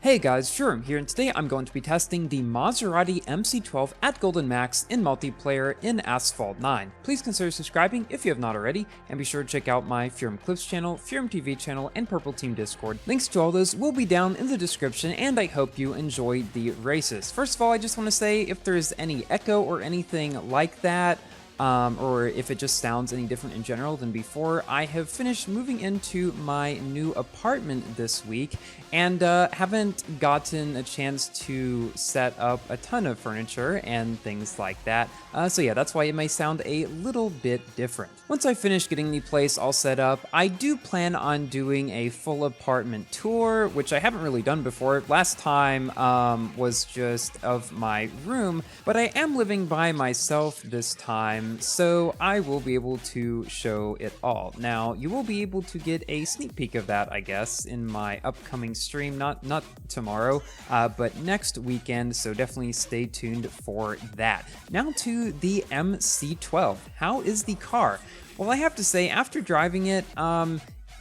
Hey guys, Jerome here, and today I'm going to be testing the Maserati MC12 at Golden Max in multiplayer in Asphalt 9. Please consider subscribing if you have not already, and be sure to check out my Furum Clips channel, Furum TV channel, and Purple Team Discord. Links to all those will be down in the description, and I hope you enjoy the races. First of all, I just want to say if there's any echo or anything like that, or if it just sounds any different in general than before, I have finished moving into my new apartment this week and haven't gotten a chance to set up a ton of furniture and things like that. So yeah, that's why it may sound a little bit different. Once I finish getting the place all set up, I do plan on doing a full apartment tour, which I haven't really done before. Last time was just of my room, but I am living by myself this time, so I will be able to show it all. Now, you will be able to get a sneak peek of that, I guess, in my upcoming stream, not tomorrow, but next weekend, so definitely stay tuned for that. Now to the MC12. How is the car? Well, I have to say, after driving it,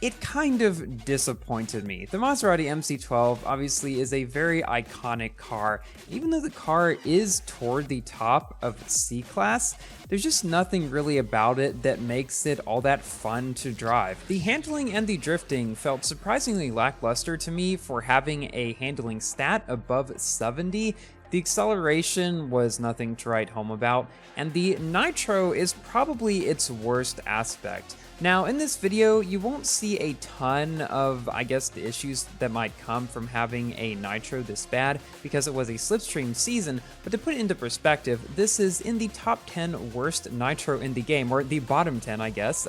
it kind of disappointed me. The Maserati MC12 obviously is a very iconic car. Even though the car is toward the top of C-Class, there's just nothing really about it that makes it all that fun to drive. The handling and the drifting felt surprisingly lackluster to me for having a handling stat above 70. The acceleration was nothing to write home about, and the nitro is probably its worst aspect. Now, in this video, you won't see a ton of, I guess, the issues that might come from having a nitro this bad, because it was a slipstream season, but to put it into perspective, this is in the top 10 worst nitro in the game, or the bottom 10, I guess,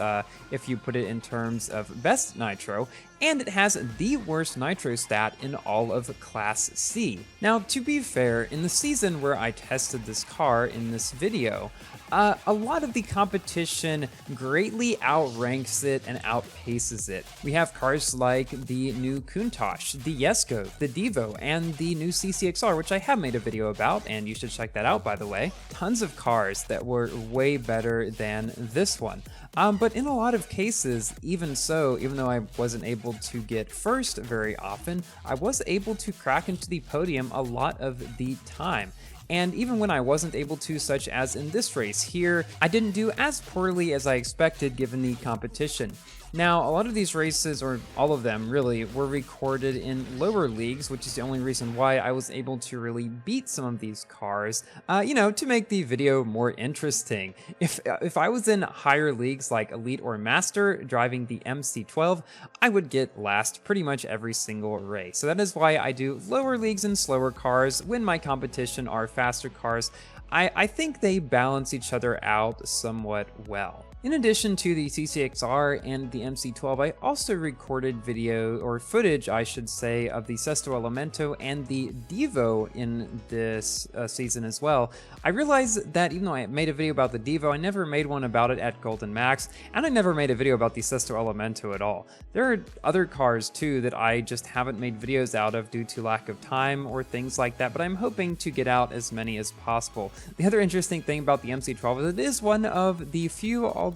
if you put it in terms of best nitro, and it has the worst nitro stat in all of Class C. Now, to be fair, in the season where I tested this car in this video, a lot of the competition greatly outranks it and outpaces it. We have cars like the new Countach, the Jesko, the Devo, and the new CCXR, which I have made a video about, and you should check that out, by the way. Tons of cars that were way better than this one. But in a lot of cases, even so, even though I wasn't able to get first very often, I was able to crack into the podium a lot of the time. And even when I wasn't able to, such as in this race here, I didn't do as poorly as I expected given the competition. Now, a lot of these races, or all of them really, were recorded in lower leagues, which is the only reason why I was able to really beat some of these cars, to make the video more interesting. If I was in higher leagues like Elite or Master driving the MC12, I would get last pretty much every single race. So that is why I do lower leagues and slower cars when my competition are faster cars. I think they balance each other out somewhat well. In addition to the CCXR and the MC12, I also recorded video, or footage I should say, of the Sesto Elemento and the Devo in this season as well. I realized that even though I made a video about the Devo, I never made one about it at Golden Max, and I never made a video about the Sesto Elemento at all. There are other cars too that I just haven't made videos out of due to lack of time or things like that, but I'm hoping to get out as many as possible. The other interesting thing about the MC12 is it is one of the few, although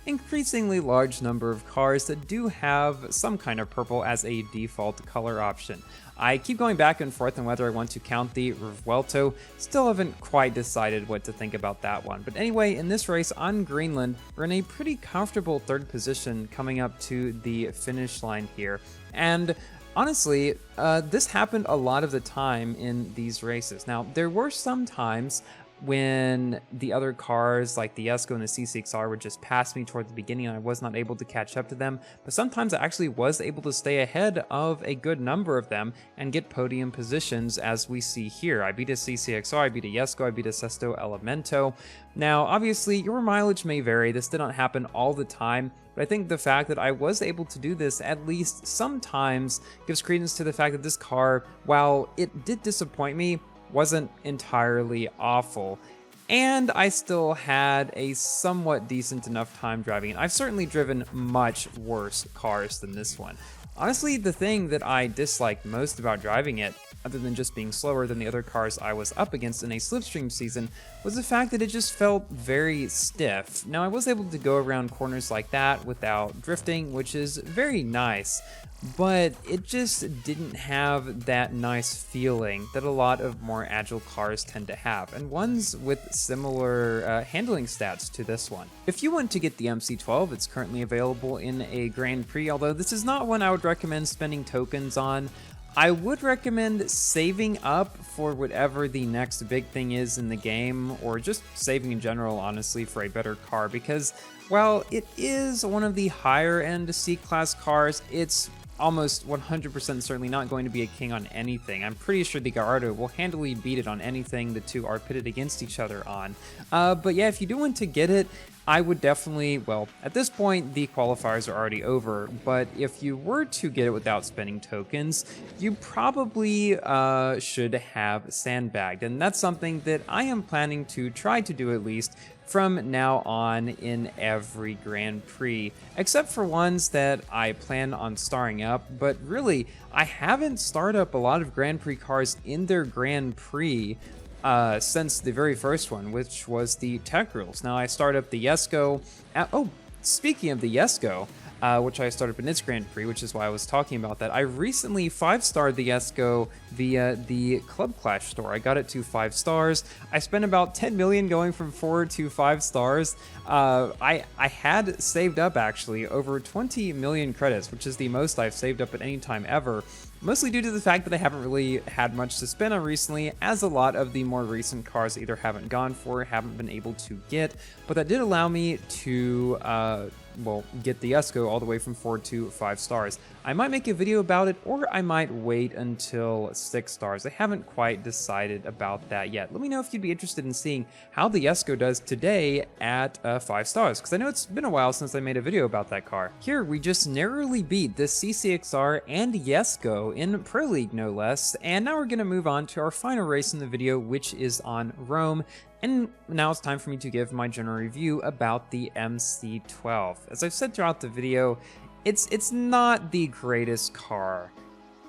increasingly large number of cars that do have some kind of purple as a default color option. I keep going back and forth on whether I want to count the Revuelto, still haven't quite decided what to think about that one. But anyway, in this race on Greenland, we're in a pretty comfortable third position coming up to the finish line here. And honestly, this happened a lot of the time in these races. Now, there were some times when the other cars like the Jesko and the C6R would just pass me toward the beginning and I was not able to catch up to them, but sometimes I actually was able to stay ahead of a good number of them and get podium positions, as we see here. I beat a CCXR, I beat a Jesko, I beat a Sesto Elemento. Now, obviously, your mileage may vary. This did not happen all the time, but I think the fact that I was able to do this at least sometimes gives credence to the fact that this car, while it did disappoint me, wasn't entirely awful, and I still had a somewhat decent enough time driving it. I've certainly driven much worse cars than this one. Honestly, the thing that I disliked most about driving it, other than just being slower than the other cars I was up against in a slipstream season, was the fact that it just felt very stiff. Now, I was able to go around corners like that without drifting, which is very nice, but it just didn't have that nice feeling that a lot of more agile cars tend to have, and ones with similar handling stats to this one. If you want to get the MC12, it's currently available in a Grand Prix, although this is not one I would recommend spending tokens on. I would recommend saving up for whatever the next big thing is in the game, or just saving in general, honestly, for a better car, because while it is one of the higher end C-Class cars, it's almost 100% certainly not going to be a king on anything. I'm pretty sure the Gallardo will handily beat it on anything the two are pitted against each other on. But yeah, if you do want to get it, I would definitely, well, at this point, the qualifiers are already over, but if you were to get it without spending tokens, you probably should have sandbagged, and that's something that I am planning to try to do at least from now on in every Grand Prix, except for ones that I plan on starring up, but really, I haven't started up a lot of Grand Prix cars in their Grand Prix since the very first one, which was the Tech Rules. Now, I started up the Jesko. Oh, speaking of the Jesko, which I started up in its Grand Prix, which is why I was talking about that. I recently 5-starred the Jesko via the Club Clash store. I got it to 5 stars. I spent about 10 million going from 4 to 5 stars. I had saved up actually over 20 million credits, which is the most I've saved up at any time ever. Mostly due to the fact that I haven't really had much to spend on recently, as a lot of the more recent cars either haven't gone for or haven't been able to get, but that did allow me to, well, get the Jesko all the way from 4 to 5 stars. I might make a video about it, or I might wait until 6 stars. I haven't quite decided about that yet. Let me know if you'd be interested in seeing how the Jesko does today at 5 stars, because I know it's been a while since I made a video about that car. Here, we just narrowly beat the CCXR and Jesko in Pro League, no less, and now we're going to move on to our final race in the video, which is on Rome. And now it's time for me to give my general review about the MC12. As I've said throughout the video, it's not the greatest car.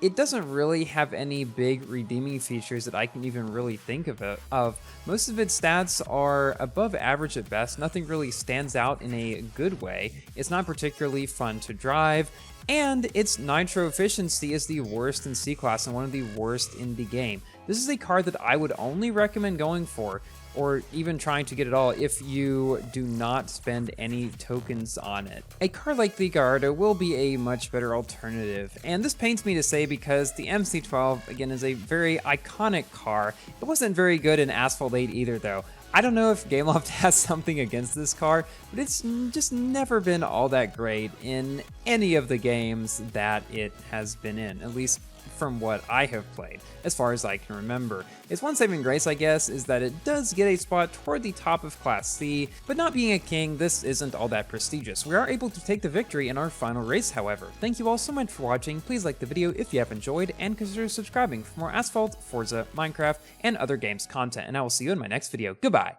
It doesn't really have any big redeeming features that I can even really think of. Most of its stats are above average at best. Nothing really stands out in a good way. It's not particularly fun to drive, and its nitro efficiency is the worst in C-Class and one of the worst in the game. This is a car that I would only recommend going for, or even trying to get it all, if you do not spend any tokens on it. A car like the Gallardo will be a much better alternative, and this pains me to say because the MC12, again, is a very iconic car. It wasn't very good in Asphalt 8 either, though. I don't know if Gameloft has something against this car, but it's just never been all that great in any of the games that it has been in, at least from what I have played, as far as I can remember. Its one saving grace, I guess, is that it does get a spot toward the top of Class C, but not being a king, this isn't all that prestigious. We are able to take the victory in our final race, however. Thank you all so much for watching. Please like the video if you have enjoyed, and consider subscribing for more Asphalt, Forza, Minecraft, and other games content, and I will see you in my next video. Goodbye!